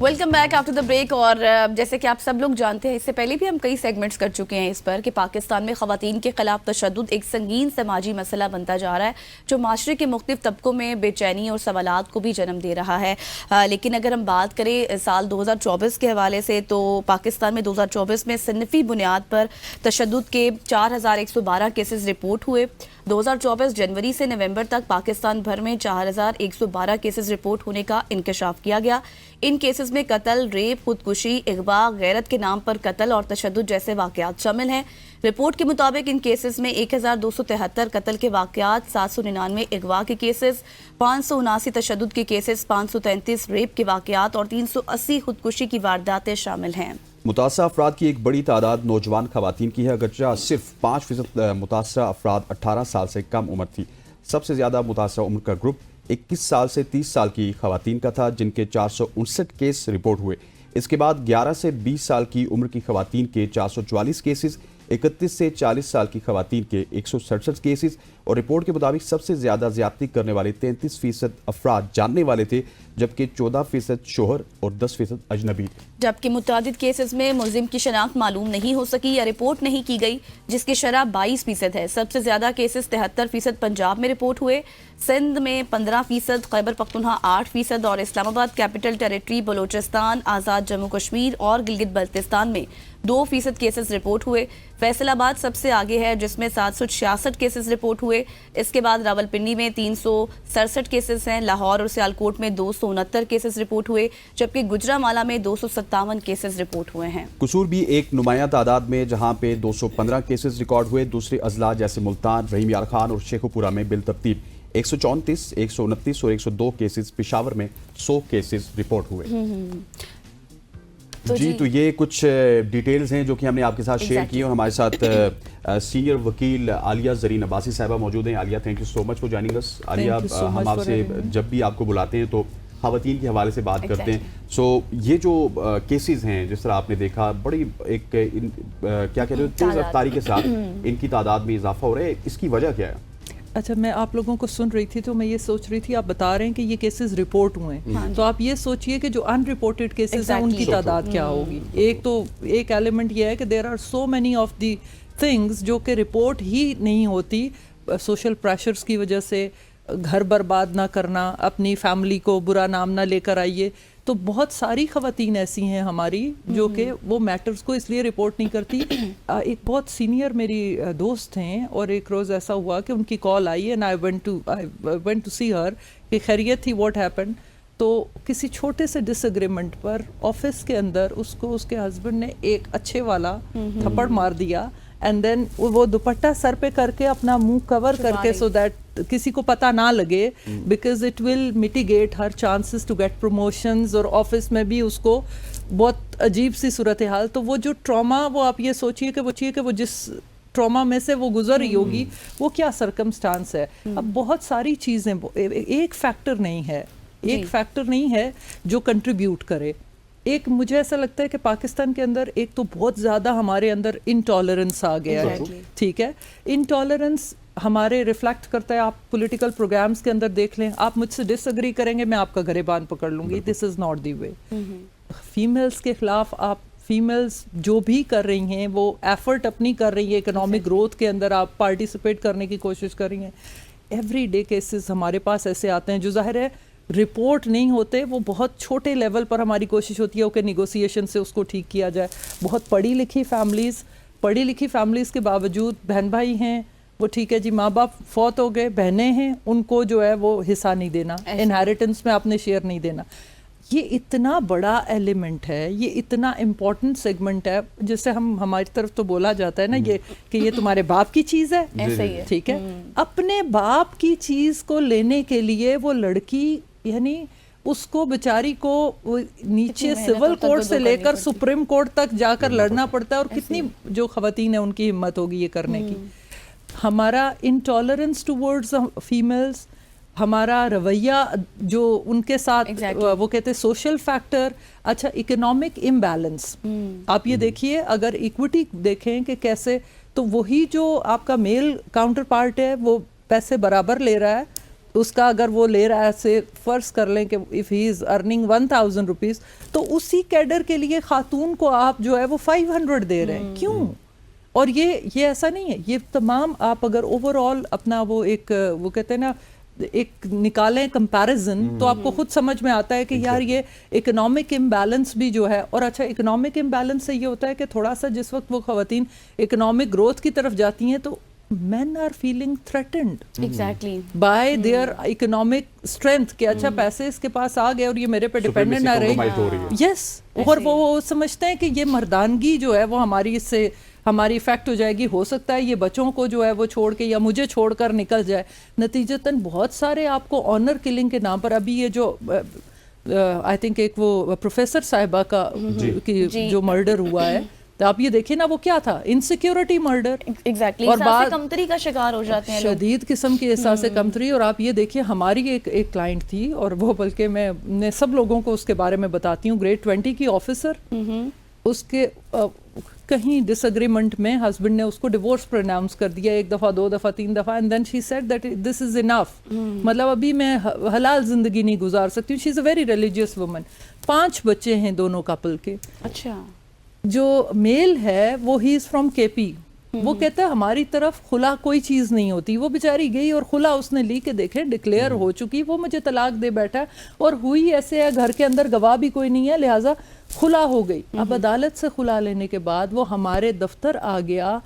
Welcome back after the break. اور جیسے کہ آپ سب لوگ جانتے ہیں، اس سے پہلے بھی ہم کئی سیگمنٹس کر چکے ہیں اس پر کہ پاکستان میں خواتین کے خلاف تشدد ایک سنگین سماجی مسئلہ بنتا جا رہا ہے جو معاشرے کے مختلف طبقوں میں بے چینی اور سوالات کو بھی جنم دے رہا ہے. لیکن اگر ہم بات کریں سال 2024 کے حوالے سے، تو پاکستان میں 2024 میں صنفی بنیاد پر تشدد کے 4112 کیسز رپورٹ ہوئے. 2024 جنوری سے نومبر تک پاکستان بھر میں 4112 کیسز رپورٹ ہونے کا انکشاف کیا گیا. ان کیسز میں قتل، ریپ، خودکشی، اغوا، غیرت کے نام پر قتل اور تشدد جیسے واقعات شامل ہیں. رپورٹ کے مطابق ان کیسز میں 1273 قتل کے واقعات، 799 اغوا کے کیسز، 579 تشدد کے کیسز، 533 ریپ کے واقعات اور 380 خودکشی کی وارداتیں شامل ہیں. متاثرہ افراد کی ایک بڑی تعداد نوجوان خواتین کی ہے، اگرچہ صرف 5% متاثرہ افراد 18 سال سے کم عمر تھی. سب سے زیادہ متاثرہ عمر کا گروپ 21 سال سے 30 سال کی خواتین کا تھا، جن کے 459 کیس رپورٹ ہوئے. اس کے بعد 11 سے 20 سال کی عمر کی خواتین کے 444 کیسز، 31 سے 40 سال کی خواتین کے 167 کیسز، اور رپورٹ کے مطابق سب سے زیادہ زیادتی کرنے والے 33% افراد جاننے والے تھے، جبکہ 14% شوہر اور 10% اجنبی تھے. جبکہ متعدد کیسز میں ملزم کی شناخت معلوم نہیں ہو سکی یا رپورٹ نہیں کی گئی، جس کی شرح 22% ہے. سب سے زیادہ کیسز 73% پنجاب میں رپورٹ ہوئے، سندھ میں 15%، خیبر پختونخوا 8% اور اسلام آباد کیپٹل ٹیریٹری، بلوچستان، آزاد جموں کشمیر اور گلگت بلتستان میں 2% کیسز رپورٹ ہوئے. فیصل آباد سب سے آگے ہے، جس میں 766 کیسز رپورٹ ہوئے. اس کے بعد راولپنڈی میں 367 کیسز ہیں. لاہور اور سیالکوٹ میں 269 کیسز رپورٹ ہوئے، جبکہ گجرانوالہ میں 257 کیسز رپورٹ ہوئے ہیں. قصور بھی ایک نمایاں تعداد میں، جہاں پہ 215 کیسز ریکارڈ ہوئے. دوسرے اضلاع جیسے ملتان، رحیم یار خان اور شیخوپورہ میں بالترتیب 134، 129 اور 102 کیسز. پشاور میں 100 کیسز رپورٹ ہوئے. جی تو یہ کچھ ڈیٹیلز ہیں جو کہ ہم نے آپ کے ساتھ شیئر کی، اور ہمارے ساتھ سینئر وکیل عالیہ زرین عباسی صاحبہ موجود ہیں. Aliya, thank you so much for joining us. Aliya, ہم آپ سے جب بھی آپ کو بلاتے ہیں تو خواتین کے حوالے سے بات کرتے ہیں. سو یہ جو کیسز ہیں، جس طرح آپ نے دیکھا، بڑی ایک کیا کہتے ہیں تیز رفتاری کے ساتھ ان کی تعداد میں اضافہ ہو رہا ہے. اس کی وجہ کیا ہے؟ اچھا، میں آپ لوگوں کو سن رہی تھی تو میں یہ سوچ رہی تھی، آپ بتا رہے ہیں کہ یہ کیسز رپورٹ ہوئے ہیں، تو آپ یہ سوچئے کہ جو ان رپورٹڈ کیسز ہیں ان کی تعداد کیا ہوگی. ایک ایلیمنٹ یہ ہے کہ there are so many of the things جو کہ رپورٹ ہی نہیں ہوتی، سوشل پریشرز کی وجہ سے. گھر برباد نہ کرنا، اپنی فیملی کو برا نام نہ لے کر آئیے. تو بہت ساری خواتین ایسی ہیں ہماری جو کہ وہ میٹرز کو اس لیے رپورٹ نہیں کرتی. ایک بہت سینئر میری دوست ہیں، اور ایک روز ایسا ہوا کہ ان کی کال آئی اینڈ آئی وینٹ ٹو سی ہر کہ خیریت تھی، واٹ ہیپن. تو کسی چھوٹے سے ڈس ایگریمنٹ پر آفس کے اندر اس کو اس کے ہسبینڈ نے ایک اچھے والا تھپڑ مار دیا، اینڈ دین وہ دوپٹہ سر پہ کر کے اپنا منہ کور کر کے، سو دیٹ کسی کو پتہ نہ لگے، because it will mitigate her chances to get promotions. اور آفس میں بھی اس کو بہت عجیب سی صورتحال. تو وہ جو ٹراما، وہ آپ یہ سوچیے کہ وہ جس ٹراما میں سے وہ گزر رہی ہوگی، وہ کیا سرکمسٹانس ہے. اب بہت ساری چیزیں، ایک فیکٹر نہیں ہے جو کنٹریبیوٹ کرے. ایک مجھے ایسا لگتا ہے کہ پاکستان کے اندر ایک تو بہت زیادہ ہمارے اندر انٹالرنس آ گیا ہے. ٹھیک ہے، انٹالرنس ہمارے ریفلیکٹ کرتا ہے. آپ پولیٹیکل پروگرامز کے اندر دیکھ لیں، آپ مجھ سے ڈس ایگری کریں گے، میں آپ کا گریبان پکڑ لوں گی. دس is not the way. Females کے خلاف آپ فیمیلز جو بھی کر رہی ہیں، وہ ایفرٹ اپنی کر رہی ہیں، اکنامک گروتھ کے اندر آپ پارٹیسپیٹ کرنے کی کوشش کر رہی ہیں. ایوری ڈے کیسز ہمارے پاس ایسے آتے ہیں جو ظاہر ہے رپورٹ نہیں ہوتے. وہ بہت چھوٹے لیول پر ہماری کوشش ہوتی ہے کہ نیگوسیشن سے اس کو ٹھیک کیا جائے. بہت پڑھی لکھی فیملیز کے باوجود بہن بھائی ہیں، وہ ٹھیک ہے جی، ماں باپ فوت ہو گئے، بہنیں ہیں، ان کو جو ہے وہ حصہ نہیں دینا، انہیریٹنس میں آپ نے شیئر نہیں دینا. یہ اتنا بڑا ایلیمنٹ ہے، یہ اتنا امپورٹنٹ سیگمنٹ ہے، جس سے ہماری طرف تو بولا جاتا ہے نا یہ کہ یہ تمہارے باپ کی چیز ہے. ٹھیک ہے، اپنے باپ کی چیز کو لینے کے لیے وہ لڑکی، یعنی اس کو بیچاری کو نیچے سول کورٹ سے لے کر سپریم کورٹ تک جا کر لڑنا پڑتا ہے. اور کتنی جو خواتین ہیں ان کی ہمت ہوگی یہ کرنے کی. ہمارا انٹالرنس ٹورڈز فیمیلز، ہمارا رویہ جو ان کے ساتھ، وہ کہتے ہیں سوشل فیکٹر. اچھا، اکنامک امبیلنس آپ یہ دیکھیے، اگر ایکوٹی دیکھیں کہ کیسے، تو وہی جو آپ کا میل کاؤنٹر پارٹ ہے وہ پیسے برابر لے رہا ہے، اس کا اگر وہ لے رہا ہے سے فرض کر لیں کہ if he is earning 1000 rupees تو اسی کیڈر کے لیے خاتون کو آپ جو ہے وہ 500 دے رہے ہیں. کیوں؟ اور یہ ایسا نہیں ہے. یہ تمام آپ اگر اوور آل اپنا وہ ایک وہ کہتے ہیں نا ایک نکالیں کمپیریزن تو آپ کو خود سمجھ میں آتا ہے کہ یار یہ اکنامک امبیلنس بھی جو ہے. اور اچھا اکنامک امبیلنس سے یہ ہوتا ہے کہ تھوڑا سا جس وقت وہ خواتین اکنامک گروتھ کی طرف جاتی ہیں تو men are feeling threatened exactly by their economic strength کہ اچھا پیسے اس کے پاس آ گئے اور یہ میرے پہ ڈیپینڈنٹ نہ رہے. یس اور وہ سمجھتے ہیں کہ یہ مردانگی جو ہے وہ ہماری اس سے ہماری افیکٹ ہو جائے گی. ہو سکتا ہے یہ بچوں کو جو ہے وہ چھوڑ کے یا مجھے چھوڑ کر نکل جائے. نتیجتاً بہت سارے آپ کو آنر کلنگ کے نام پر ابھی یہ جو آئی تھنک ایک وہ پروفیسر صاحبہ کا جو مرڈر ہوا ہے تو آپ یہ دیکھیں نا وہ کیا تھا انسیکیورٹی مرڈر. ایگزیکٹلی اور احساس کمتری کا شکار ہو جاتے ہیں شدید قسم کی احساس کمتری. اور آپ یہ دیکھیں ہماری ایک کلائنٹ تھی اور وہ بلکہ میں سب لوگوں کو اس کے بارے میں بتاتی ہوں. گریڈ 20 کی آفیسر اس کے کہیں ڈس اگریمنٹ میں ہسبینڈ نے اس کو ڈیورس پروناؤنس کر دیا 1 دفعہ 2 دفعہ 3 دفعہ and then she said that this is enough. مطلب ابھی میں حلال زندگی نہیں گزار سکتی ہوں. She is a very religious woman. 5 بچے ہیں دونوں کپل کے. اچھا جو میل ہے وہ ہی از فرام کے پی. وہ کہتا ہے ہماری طرف خلا کوئی چیز نہیں ہوتی. وہ بیچاری گئی اور خلا اس نے لی کے دیکھے ڈکلیئر ہو چکی. وہ مجھے طلاق دے بیٹھا اور ہوئی ایسے ہے گھر کے اندر گواہ بھی کوئی نہیں ہے لہٰذا خلا ہو گئی. اب عدالت سے خلا لینے کے بعد وہ ہمارے دفتر آ گیا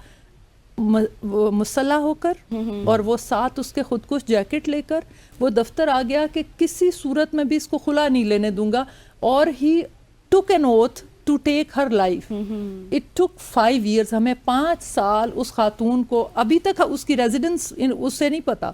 مسلح ہو کر اور وہ ساتھ اس کے خودکش جیکٹ لے کر وہ دفتر آ گیا کہ کسی صورت میں بھی اس کو خلا نہیں لینے دوں گا. اور he took an oath to take her life. It took 5 years. ہمیں 5 سال اس خاتون کو ابھی تک اس کی ریزیڈنس اس سے نہیں پتا.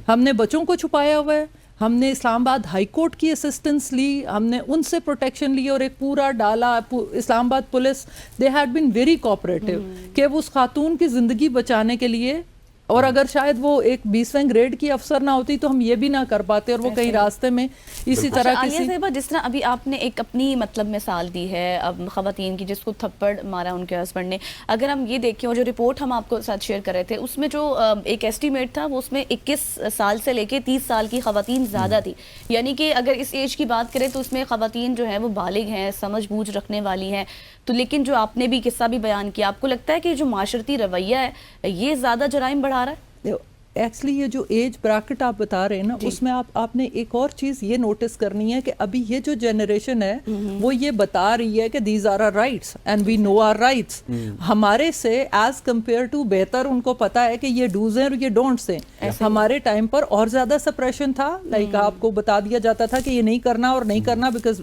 ہم نے بچوں کو چھپایا ہوا ہے. ہم نے اسلام آباد ہائی کورٹ کی اسسٹنس لی. ہم نے ان سے پروٹیکشن لی اور ایک پورا ڈالا. اسلام آباد police they had been very cooperative کہ وہ اس خاتون کی زندگی بچانے کے لیے. اور اگر شاید وہ ایک 20ویں گریڈ کی افسر نہ ہوتی تو ہم یہ بھی نہ کر پاتے. اور وہ کہیں راستے میں اسی طرح عالیہ صاحبہ جس طرح ابھی آپ نے ایک اپنی مطلب مثال دی ہے اب خواتین کی جس کو تھپڑ مارا ان کے ہسبینڈ نے. اگر ہم یہ دیکھیں اور جو رپورٹ ہم آپ کو ساتھ شیئر کر رہے تھے اس میں جو ایک ایسٹیمیٹ تھا وہ اس میں 21 سال سے لے کے 30 سال کی خواتین زیادہ تھی. یعنی کہ اگر اس ایج کی بات کریں تو اس میں خواتین جو ہیں وہ بالغ ہیں سمجھ بوجھ رکھنے والی ہیں. تو لیکن جو آپ نے بھی قصہ بھی بیان کیا آپ کو لگتا ہے کہ جو معاشرتی رویہ ہے یہ زیادہ جرائم بڑھا رہا ہے؟ ایکچولی یہ جو ایج بریکٹ آپ بتا رہے ہیں نا اس میں آپ نے ایک اور چیز یہ نوٹس کرنی ہے کہ ابھی یہ جو جنریشن ہے وہ یہ بتا رہی ہے کہ these are our rights and we know our rights. ہمارے سے ایز کمپیئر ٹو بہتر ان کو پتا ہے کہ یہ ڈوز ہیں اور یہ ڈونٹس ہیں. ہمارے ٹائم پر اور زیادہ سپریشن تھا. لائک آپ کو بتا دیا جاتا تھا کہ یہ نہیں کرنا اور نہیں کرنا بیکاز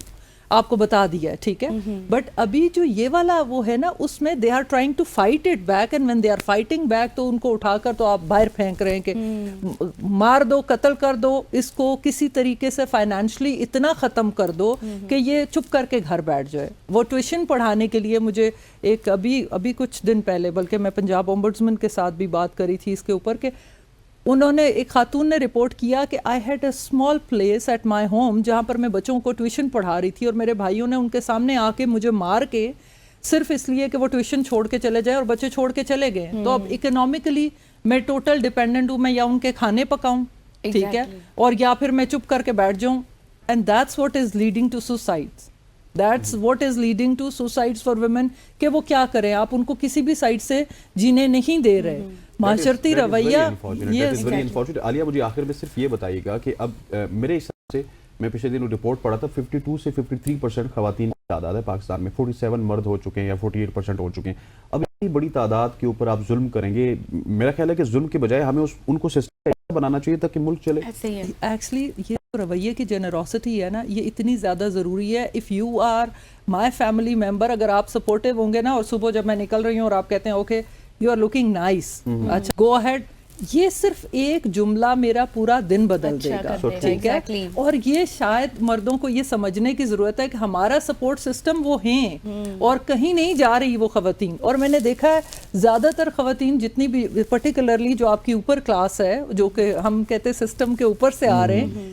آپ کو بتا دیا ہے ٹھیک ہے. بٹ ابھی جو یہ والا وہ ہے نا اس میں they are trying to fight it back and when they are fighting back تو ان کو اٹھا کر تو آپ باہر پھینک رہے ہیں کہ مار دو قتل کر دو اس کو کسی طریقے سے فائنینشلی اتنا ختم کر دو کہ یہ چپ کر کے گھر بیٹھ جائے. وہ ٹیوشن پڑھانے کے لیے مجھے ایک ابھی کچھ دن پہلے بلکہ میں پنجاب اومبڈسمن کے ساتھ بھی بات کری تھی اس کے اوپر کہ انہوں نے ایک خاتون نے رپورٹ کیا کہ I had a small place at my home جہاں پر میں بچوں کو ٹیوشن پڑھا رہی تھی اور میرے بھائیوں نے ان کے سامنے آ کے مجھے مار کے صرف اس لیے کہ وہ ٹیوشن چھوڑ کے چلے جائے اور بچے چھوڑ کے چلے گئے. تو اب اکنامکلی میں ٹوٹل ڈیپینڈنٹ ہوں. میں یا ان کے کھانے پکاؤں ٹھیک ہے اور یا پھر میں چپ کر کے بیٹھ جاؤں. And that's what is leading to suicides. That's what is leading to suicides for women کہ وہ کیا کریں آپ ان کو کسی بھی سائڈ سے جینے نہیں دے رہے. معاشرتی رویہ. عالیہ مجھے آخر میں صرف یہ بتائیے گا کہ اب میرے حساب سے میں پچھلے دنوں رپورٹ پڑھا تھا 52 سے 53% خواتین کی تعداد ہے پاکستان میں. 47 مرد ہو چکے ہیں یا 48% ہو چکے ہیں. اب اتنی بڑی تعداد کے اوپر آپ ظلم کریں گے میرا خیال ہے کہ ظلم کے بجائے ہمیں ان کو سسٹم بنانا چاہیے تاکہ ملک چلے. ایکچولی یہ رویے کی جنروسٹی ہے نا یہ اتنی زیادہ ضروری ہے. If you are my family member اگر آپ سپورٹیو ہوں گے نا اور صبح جب میں نکل رہی ہوں اور آپ کہتے ہیں okay you are looking nice اچھا گو اہیڈ یہ صرف ایک جملہ میرا پورا دن بدل دے گا ٹھیک ہے. اور یہ شاید مردوں کو یہ سمجھنے کی ضرورت ہے کہ ہمارا سپورٹ سسٹم وہ ہیں اور کہیں نہیں جا رہی وہ خواتین. اور میں نے دیکھا ہے زیادہ تر خواتین جتنی بھی پرٹیکولرلی جو آپ کی اوپر کلاس ہے جو کہ ہم کہتے ہیں سسٹم کے اوپر سے آ رہے ہیں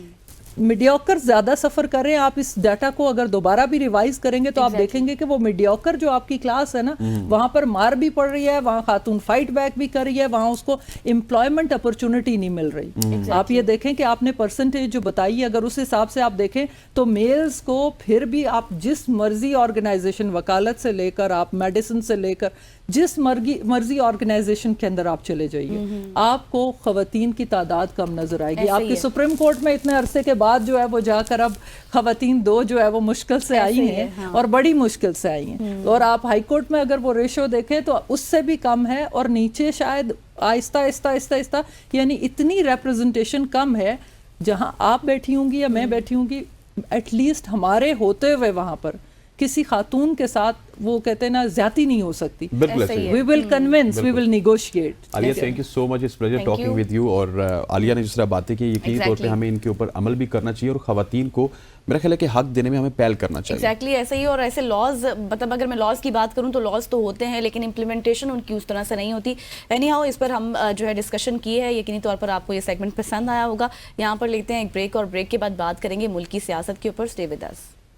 میڈیوکر زیادہ سفر کر رہے ہیں. آپ اس ڈیٹا کو اگر دوبارہ بھی ریوائز کریں گے تو آپ دیکھیں گے کہ وہ میڈیوکر جو آپ کی کلاس ہے نا, وہاں پر مار بھی پڑ رہی ہے, وہاں خاتون فائٹ بیک بھی کر رہی ہے, وہاں اس کو امپلائمنٹ اپرچونٹی نہیں مل رہی. آپ یہ دیکھیں کہ آپ نے پرسنٹیج جو بتائی ہے, اگر اس حساب سے آپ دیکھیں تو میلز کو پھر بھی آپ جس مرضی آرگنائزیشن, وکالت سے لے کر آپ میڈیسن سے لے کر جس مرضی آرگنائزیشن کے اندر آپ چلے جائیے, آپ کو خواتین کی تعداد کم نظر آئے گی. آپ کی سپریم کورٹ میں اتنے عرصے کے بعد جو ہے وہ جا کر اب خواتین 2 جو ہے وہ مشکل سے آئی ہیں, اور بڑی مشکل سے آئی ہیں. اور آپ ہائی کورٹ میں اگر وہ ریشو دیکھیں تو اس سے بھی کم ہے, اور نیچے شاید آہستہ آہستہ آہستہ آہستہ یعنی اتنی ریپرزنٹیشن کم ہے. جہاں آپ بیٹھی ہوں گی یا میں بیٹھی ہوں گی, ایٹ لیسٹ ہمارے ہوتے ہوئے وہاں پر کسی خاتون کے ساتھ وہ کہتے ہیں نا زیادتی نہیں ہو سکتی. We will convince, we will negotiate. Aliya thank you so much, it's pleasure talking with you. اور عالیہ نے جس طرح باتیں کی, یقینی طور پہ ہمیں ان کے اوپر عمل بھی کرنا چاہیے, اور خواتین کو میرا خیال ہے کہ حق دینے میں ہمیں پہل کرنا چاہیے. ایگزیکٹلی ایسے ہی. اور ایسے لاز, مطلب اگر میں لاز کی بات کروں تو لاز تو ہوتے ہیں لیکن امپلیمنٹیشن ان کی اس طرح سے نہیں ہوتی. اینی ہاؤ اس پر ہم جو ہے ڈسکشن کی ہے, یقینی طور پر آپ کو یہ سیگمنٹ پسند آیا ہوگا. یہاں پر لیتے ہیں ایک بریک, اور بریک کے بعد بات کریں گے ملک کی سیاست کے اوپر. Stay with us.